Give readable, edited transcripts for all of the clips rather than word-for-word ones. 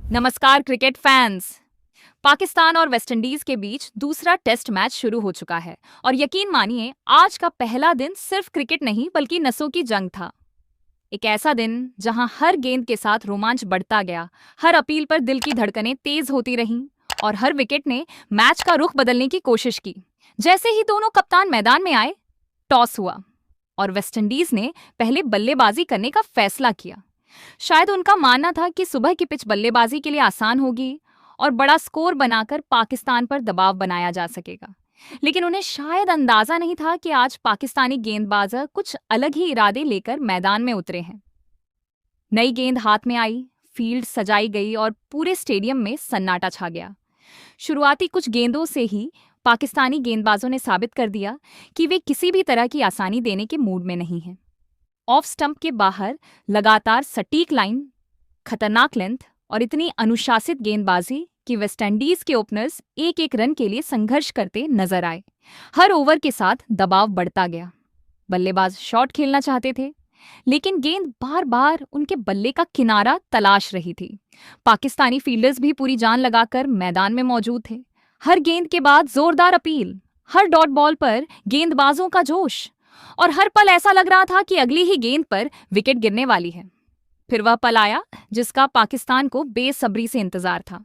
नमस्कार cricket fans. Pakistan और West Indies के बीच दूसरा टेस्ट मैच शुरू हो चुका है और यकीन मानिए आज का पहला दिन सिर्फ क्रिकेट नहीं बल्कि नसों की जंग था। एक ऐसा दिन जहां हर गेंद के साथ रोमांच बढ़ता गया, हर अपील पर दिल की धड़कनें तेज होती रहीं और हर विकेट ने मैच का रुख बदलने की कोशिश की। जैसे ही दोनों कप्तान मैदान में आए, टॉस हुआ और वेस्टइंडीज ने पहले बल्लेबाजी करने का फैसला किया। शायद उनका मानना था कि सुबह की पिच बल्लेबाजी के लिए आसान होगी और बड़ा स्कोर बनाकर पाकिस्तान पर दबाव बनाया जा सकेगा। लेकिन उन्हें शायद अंदाजा नहीं था कि आज पाकिस्तानी गेंदबाज कुछ अलग ही इरादे लेकर मैदान में उतरे हैं। नई गेंद हाथ में आई, फील्ड सजाई गई और पूरे स्टेडियम में सन्नाटा छा गया। शुरुआती कुछ गेंदों से ही पाकिस्तानी गेंदबाजों ने साबित कर दिया कि वे किसी भी तरह की आसानी देने के मूड में नहीं हैं। ऑफ स्टंप के बाहर लगातार सटीक लाइन, खतरनाक लेंथ और इतनी अनुशासित गेंदबाजी कि वेस्टइंडीज के ओपनर्स एक एक रन के लिए संघर्ष करते नजर आए। हर ओवर के साथ दबाव बढ़ता गया। बल्लेबाज शॉट खेलना चाहते थे, लेकिन गेंद बार बार उनके बल्ले का किनारा तलाश रही थी। पाकिस्तानी फील्डर्स भी पूरी जान लगाकर मैदान में मौजूद थे। हर गेंद के बाद जोरदार अपील, हर डॉट बॉल पर गेंदबाजों का जोश और हर पल ऐसा लग रहा था कि अगली ही गेंद पर विकेट गिरने वाली है। फिर वह पल आया जिसका पाकिस्तान को बेसब्री से इंतजार था।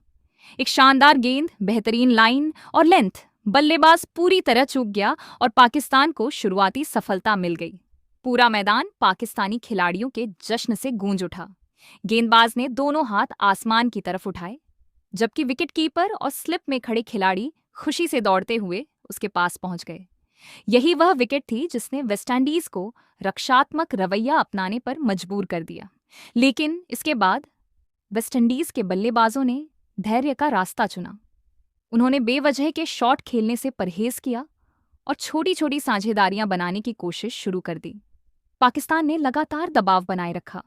एक शानदार गेंद, बेहतरीन लाइन और लेंथ, बल्लेबाज पूरी तरह चूक गया और पाकिस्तान को शुरुआती सफलता मिल गई। पूरा मैदान पाकिस्तानी खिलाड़ियों के जश्न से गूंज उठा। गेंदबाज ने दोनों हाथ आसमान की तरफ उठाए, जबकि विकेट कीपर और स्लिप में खड़े खिलाड़ी खुशी से दौड़ते हुए उसके पास पहुंच गए। यही वह विकेट थी जिसने वेस्टइंडीज को रक्षात्मक रवैया अपनाने पर मजबूर कर दिया। लेकिन इसके बाद वेस्टइंडीज के बल्लेबाजों ने धैर्य का रास्ता चुना। उन्होंने बेवजह के शॉट खेलने से परहेज किया और छोटी छोटी साझेदारियां बनाने की कोशिश शुरू कर दी। पाकिस्तान ने लगातार दबाव बनाए रखा,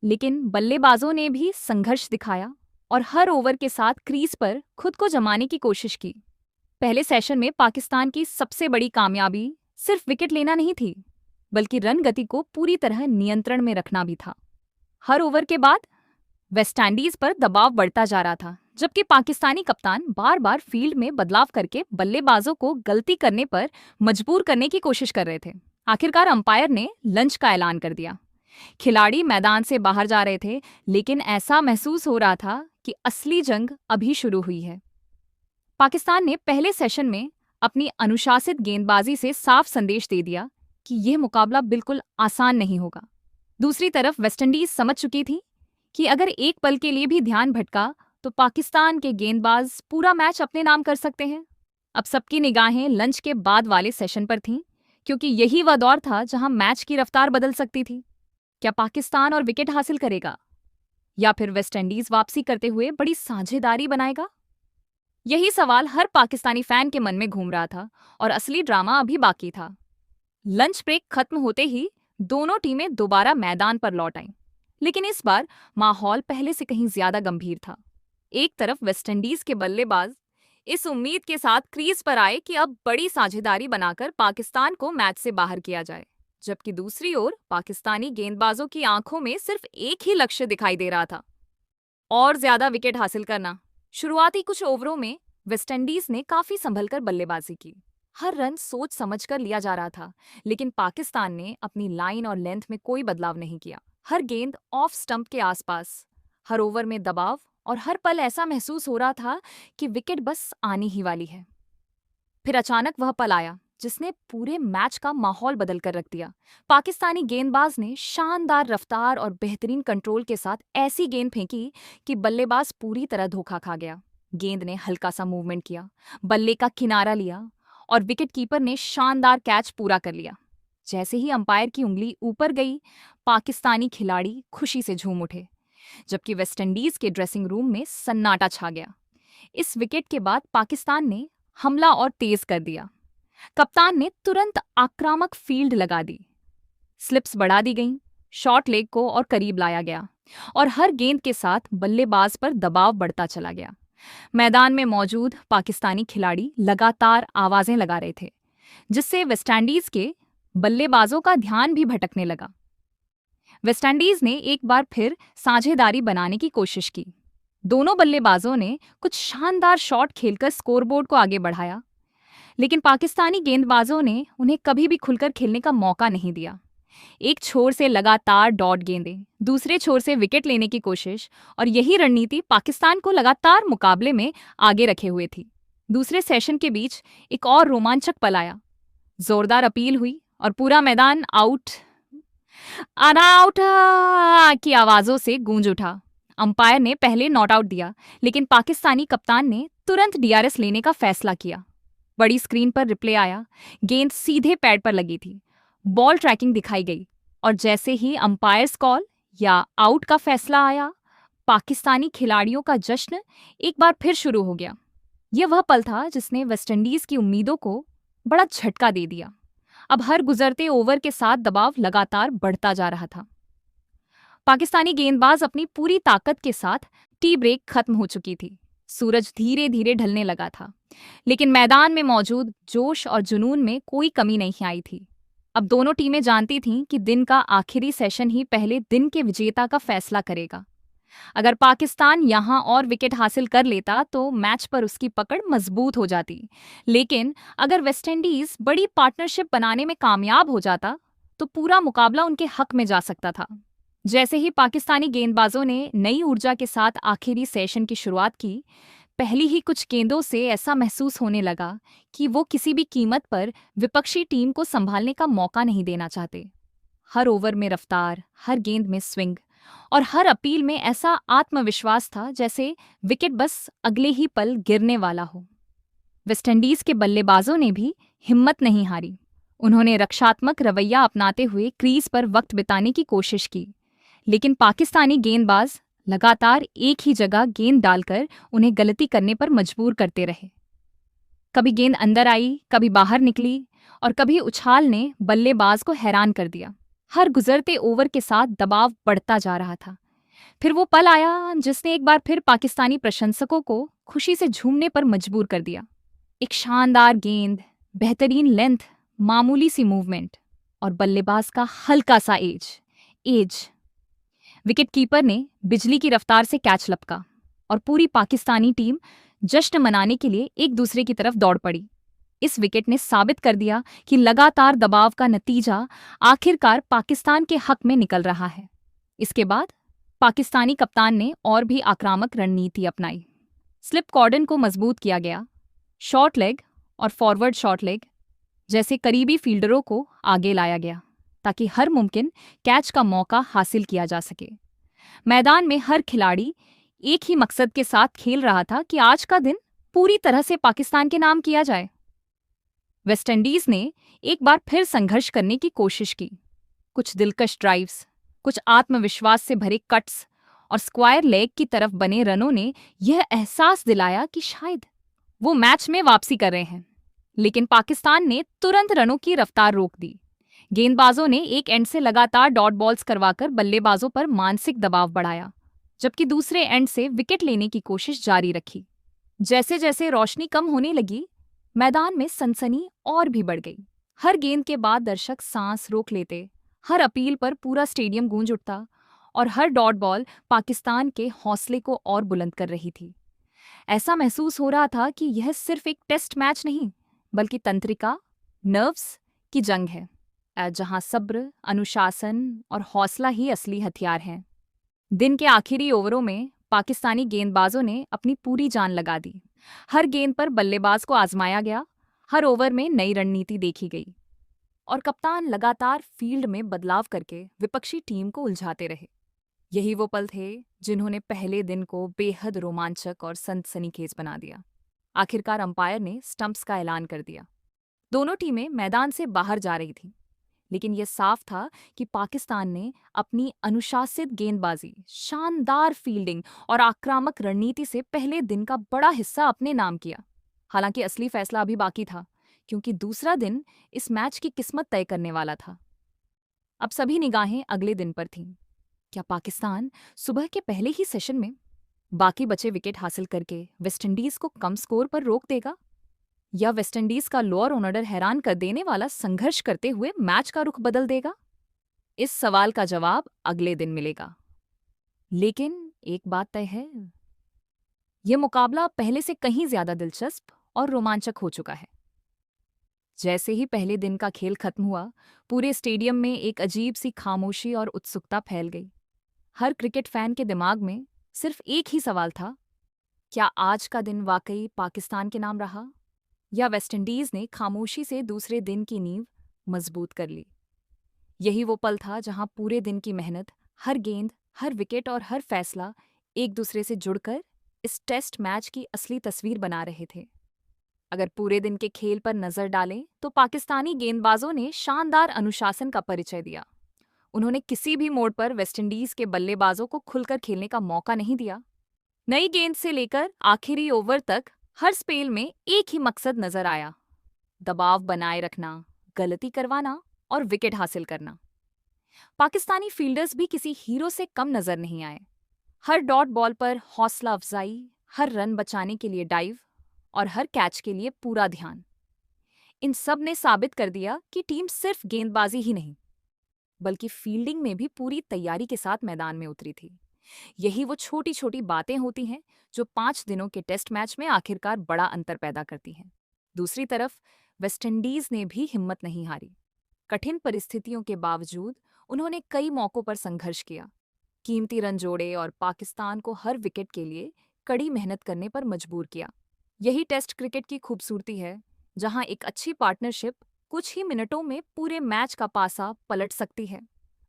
लेकिन बल्लेबाजों ने भी संघर्ष दिखाया और हर ओवर के साथ क्रीज पर खुद को जमाने की कोशिश की। पहले सेशन में पाकिस्तान की सबसे बड़ी कामयाबी सिर्फ विकेट लेना नहीं थी, बल्कि रन गति को पूरी तरह नियंत्रण में रखना भी था। हर ओवर के बाद वेस्टइंडीज पर दबाव बढ़ता जा रहा था, जबकि पाकिस्तानी कप्तान बार बार फील्ड में बदलाव करके बल्लेबाजों को गलती करने पर मजबूर करने की कोशिश कर रहे थे। आखिरकार अंपायर ने लंच का ऐलान कर दिया। खिलाड़ी मैदान से बाहर जा रहे थे, लेकिन ऐसा महसूस हो रहा था कि असली जंग अभी शुरू हुई है। पाकिस्तान ने पहले सेशन में अपनी अनुशासित गेंदबाजी से साफ संदेश दे दिया कि यह मुकाबला बिल्कुल आसान नहीं होगा। दूसरी तरफ वेस्टइंडीज समझ चुकी थी कि अगर एक पल के लिए भी ध्यान भटका तो पाकिस्तान के गेंदबाज पूरा मैच अपने नाम कर सकते हैं। अब सबकी निगाहें लंच के बाद वाले सेशन पर थीं, क्योंकि यही वह दौर था जहां मैच की रफ्तार बदल सकती थी। क्या पाकिस्तान और विकेट हासिल करेगा, या फिर वेस्टइंडीज वापसी करते हुए बड़ी साझेदारी बनाएगा? यही सवाल हर पाकिस्तानी फैन के मन में घूम रहा था और असली ड्रामा अभी बाकी था। लंच ब्रेक खत्म होते ही दोनों टीमें दोबारा मैदान पर लौट आईं, लेकिन इस बार माहौल पहले से कहीं ज्यादा गंभीर था। एक तरफ वेस्टइंडीज के बल्लेबाज इस उम्मीद के साथ क्रीज पर आए कि अब बड़ी साझेदारी बनाकर पाकिस्तान को मैच से बाहर किया जाए, जबकि दूसरी ओर पाकिस्तानी गेंदबाजों की आंखों में सिर्फ एक ही लक्ष्य दिखाई दे रहा था, और ज्यादा विकेट हासिल करना। शुरुआती कुछ ओवरों में वेस्टइंडीज ने काफी संभलकर बल्लेबाजी की। हर रन सोच समझकर लिया जा रहा था, लेकिन पाकिस्तान ने अपनी लाइन और लेंथ में कोई बदलाव नहीं किया। हर गेंद ऑफ स्टंप के आसपास, हर ओवर में दबाव और हर पल ऐसा महसूस हो रहा था कि विकेट बस आनी ही वाली है। फिर अचानक वह पल आया जिसने पूरे मैच का माहौल बदल कर रख दिया। पाकिस्तानी गेंदबाज ने शानदार रफ्तार और बेहतरीन कंट्रोल के साथ ऐसी गेंद फेंकी कि बल्लेबाज पूरी तरह धोखा खा गया। गेंद ने हल्का सा मूवमेंट किया, बल्ले का किनारा लिया और विकेट कीपर ने शानदार कैच पूरा कर लिया। जैसे ही अंपायर की उंगली ऊपर गई, पाकिस्तानी खिलाड़ी खुशी से झूम उठे, जबकि वेस्टइंडीज के ड्रेसिंग रूम में सन्नाटा छा गया। इस विकेट के बाद पाकिस्तान ने हमला और तेज कर दिया। कप्तान ने तुरंत आक्रामक फील्ड लगा दी, स्लिप्स बढ़ा दी गईं, शॉर्ट लेग को और करीब लाया गया और हर गेंद के साथ बल्लेबाज पर दबाव बढ़ता चला गया। मैदान में मौजूद पाकिस्तानी खिलाड़ी लगातार आवाजें लगा रहे थे, जिससे वेस्टइंडीज के बल्लेबाजों का ध्यान भी भटकने लगा। वेस्टइंडीज ने एक बार फिर साझेदारी बनाने की कोशिश की, दोनों बल्लेबाजों ने कुछ शानदार शॉट खेलकर स्कोरबोर्ड को आगे बढ़ाया, लेकिन पाकिस्तानी गेंदबाजों ने उन्हें कभी भी खुलकर खेलने का मौका नहीं दिया। एक छोर से लगातार डॉट गेंदें, दूसरे छोर से विकेट लेने की कोशिश, और यही रणनीति पाकिस्तान को लगातार मुकाबले में आगे रखे हुए थी। दूसरे सेशन के बीच एक और रोमांचक पल आया। जोरदार अपील हुई और पूरा मैदान आउट आउट की आवाजों से गूंज उठा। अंपायर ने पहले नॉट आउट दिया, लेकिन पाकिस्तानी कप्तान ने तुरंत डीआरएस लेने का फैसला किया। बड़ी स्क्रीन पर रिप्ले आया। गेंद सीधे पैड पर लगी थी। बॉल ट्रैकिंग दिखाई गई, और जैसे ही अंपायर्स कॉल या आउट का फैसला आया, पाकिस्तानी खिलाड़ियों का जश्न एक बार फिर शुरू हो गया। यह वह पल था जिसने वेस्टइंडीज की उम्मीदों को बड़ा झटका दे दिया। अब हर गुजरते ओवर के साथ दबाव लगातार बढ़ता जा रहा था। पाकिस्तानी गेंदबाज अपनी पूरी ताकत के साथ, टी ब्रेक खत्म हो चुकी थी। सूरज धीरे धीरे ढलने लगा था, लेकिन मैदान में मौजूद जोश और जुनून में कोई कमी नहीं आई थी। अब दोनों टीमें जानती थीं कि दिन का आखिरी सेशन ही पहले दिन के विजेता का फैसला करेगा। अगर पाकिस्तान यहां और विकेट हासिल कर लेता तो मैच पर उसकी पकड़ मजबूत हो जाती, लेकिन अगर वेस्टइंडीज बड़ी पार्टनरशिप बनाने में कामयाब हो जाता तो पूरा मुकाबला उनके हक में जा सकता था। जैसे ही पाकिस्तानी गेंदबाजों ने नई ऊर्जा के साथ आखिरी सेशन की शुरुआत की, पहली ही कुछ गेंदों से ऐसा महसूस होने लगा कि वो किसी भी कीमत पर विपक्षी टीम को संभालने का मौका नहीं देना चाहते। हर ओवर में रफ्तार, हर गेंद में स्विंग और हर अपील में ऐसा आत्मविश्वास था जैसे विकेट बस अगले ही पल गिरने वाला हो। वेस्टइंडीज के बल्लेबाजों ने भी हिम्मत नहीं हारी। उन्होंने रक्षात्मक रवैया अपनाते हुए क्रीज पर वक्त बिताने की कोशिश की, लेकिन पाकिस्तानी गेंदबाज लगातार एक ही जगह गेंद डालकर उन्हें गलती करने पर मजबूर करते रहे। कभी गेंद अंदर आई, कभी बाहर निकली, और कभी उछाल ने बल्लेबाज को हैरान कर दिया। हर गुजरते ओवर के साथ दबाव बढ़ता जा रहा था। फिर वो पल आया जिसने एक बार फिर पाकिस्तानी प्रशंसकों को खुशी से झूमने पर मजबूर कर दिया। एक शानदार गेंद, बेहतरीन लेंथ, मामूली सी मूवमेंट और बल्लेबाज का हल्का सा एज। विकेटकीपर ने बिजली की रफ्तार से कैच लपका और पूरी पाकिस्तानी टीम जश्न मनाने के लिए एक दूसरे की तरफ दौड़ पड़ी। इस विकेट ने साबित कर दिया कि लगातार दबाव का नतीजा आखिरकार पाकिस्तान के हक में निकल रहा है। इसके बाद पाकिस्तानी कप्तान ने और भी आक्रामक रणनीति अपनाई। स्लिप कॉर्डन को मजबूत किया गया। शॉर्ट लेग और फॉरवर्ड शॉर्ट लेग जैसे करीबी फील्डरों को आगे लाया गया ताकि हर मुमकिन कैच का मौका हासिल किया जा सके। मैदान में हर खिलाड़ी एक ही मकसद के साथ खेल रहा था कि आज का दिन पूरी तरह से पाकिस्तान के नाम किया जाए। वेस्टइंडीज ने एक बार फिर संघर्ष करने की कोशिश की। कुछ दिलकश ड्राइव्स, कुछ आत्मविश्वास से भरे कट्स और स्क्वायर लेग की तरफ बने रनों ने यह एहसास दिलाया कि शायद वो मैच में वापसी कर रहे हैं। लेकिन पाकिस्तान ने तुरंत रनों की रफ्तार रोक दी। गेंदबाजों ने एक एंड से लगातार डॉट बॉल्स करवाकर बल्लेबाजों पर मानसिक दबाव बढ़ाया, जबकि दूसरे एंड से विकेट लेने की कोशिश जारी रखी। जैसे जैसे रोशनी कम होने लगी, मैदान में सनसनी और भी बढ़ गई। हर गेंद के बाद दर्शक सांस रोक लेते, हर अपील पर पूरा स्टेडियम गूंज उठता और हर डॉट बॉल पाकिस्तान के हौसले को और बुलंद कर रही थी। ऐसा महसूस हो रहा था कि यह सिर्फ एक टेस्ट मैच नहीं, बल्कि तंत्रिका, नर्व्स की जंग है, जहां सब्र, अनुशासन और हौसला ही असली हथियार हैं। दिन के आखिरी ओवरों में पाकिस्तानी गेंदबाजों ने अपनी पूरी जान लगा दी। हर गेंद पर बल्लेबाज को आजमाया गया, हर ओवर में नई रणनीति देखी गई और कप्तान लगातार फील्ड में बदलाव करके विपक्षी टीम को उलझाते रहे। यही वो पल थे जिन्होंने पहले दिन को बेहद रोमांचक और सनसनीखेज बना दिया। आखिरकार अंपायर ने स्टंप्स का ऐलान कर दिया। दोनों टीमें मैदान से बाहर जा रही थीं, लेकिन यह साफ था कि पाकिस्तान ने अपनी अनुशासित गेंदबाजी, शानदार फील्डिंग और आक्रामक रणनीति से पहले दिन का बड़ा हिस्सा अपने नाम किया। हालांकि असली फैसला अभी बाकी था, क्योंकि दूसरा दिन इस मैच की किस्मत तय करने वाला था। अब सभी निगाहें अगले दिन पर थीं। क्या पाकिस्तान सुबह के पहले ही सेशन में बाकी बचे विकेट हासिल करके वेस्टइंडीज को कम स्कोर पर रोक देगा, या वेस्टइंडीज का लोअर ऑर्डर हैरान कर देने वाला संघर्ष करते हुए मैच का रुख बदल देगा? इस सवाल का जवाब अगले दिन मिलेगा। लेकिन एक बात तय है, ये मुकाबला पहले से कहीं ज्यादा दिलचस्प और रोमांचक हो चुका है। जैसे ही पहले दिन का खेल खत्म हुआ, पूरे स्टेडियम में एक अजीब सी खामोशी और उत्सुकता फैल गई। हर क्रिकेट फैन के दिमाग में सिर्फ एक ही सवाल था, क्या आज का दिन वाकई पाकिस्तान के नाम रहा, या वेस्टइंडीज ने खामोशी से दूसरे दिन की नींव मजबूत कर ली। यही वो पल था जहां पूरे दिन की मेहनत, हर गेंद, हर विकेट और हर फैसला एक दूसरे से जुड़कर इस टेस्ट मैच की असली तस्वीर बना रहे थे। अगर पूरे दिन के खेल पर नजर डालें तो पाकिस्तानी गेंदबाजों ने शानदार अनुशासन का परिचय दिया। उन्होंने किसी भी मोड़ पर वेस्टइंडीज के बल्लेबाजों को खुलकर खेलने का मौका नहीं दिया। नई गेंद से लेकर आखिरी ओवर तक हर स्पेल में एक ही मकसद नजर आया, दबाव बनाए रखना, गलती करवाना और विकेट हासिल करना। पाकिस्तानी फील्डर्स भी किसी हीरो से कम नजर नहीं आए। हर डॉट बॉल पर हौसला अफजाई, हर रन बचाने के लिए डाइव और हर कैच के लिए पूरा ध्यान। इन सब ने साबित कर दिया कि टीम सिर्फ गेंदबाजी ही नहीं, बल्कि फील्डिंग में भी पूरी तैयारी के साथ मैदान में उतरी थी। यही वो छोटी छोटी बातें होती हैं जो 5 दिनों के टेस्ट मैच में आखिरकार बड़ा अंतर पैदा करती हैं। दूसरी तरफ वेस्टइंडीज ने भी हिम्मत नहीं हारी। कठिन परिस्थितियों के बावजूद उन्होंने कई मौकों पर संघर्ष किया, कीमती रन जोड़े और पाकिस्तान को हर विकेट के लिए कड़ी मेहनत करने पर मजबूर किया। यही टेस्ट क्रिकेट की खूबसूरती है, जहां एक अच्छी पार्टनरशिप कुछ ही मिनटों में पूरे मैच का पासा पलट सकती है।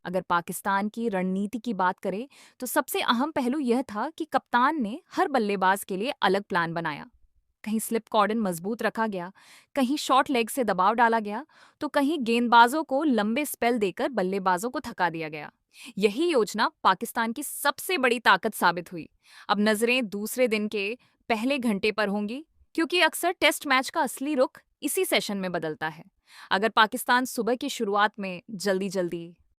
अगर पाकिस्तान की रणनीति की बात करें तो सबसे अहम पहलू यह था कि कप्तान ने हर बल्लेबाज के लिए अलग प्लान बनाया। कहीं स्लिप कॉर्डन मजबूत रखा गया, कहीं शॉर्ट लेग से दबाव डाला गया, तो कहीं गेंदबाजों को लंबे स्पेल देकर बल्लेबाजों को थका दिया गया। यही योजना पाकिस्तान की सबसे बड़ी ताकत साबित हुई। अब नजरें दूसरे दिन के पहले घंटे पर होंगी, क्योंकि अक्सर टेस्ट मैच का असली रुख इसी सेशन में बदलता है। अगर पाकिस्तान सुबह की शुरुआत में जल्दी जल्दी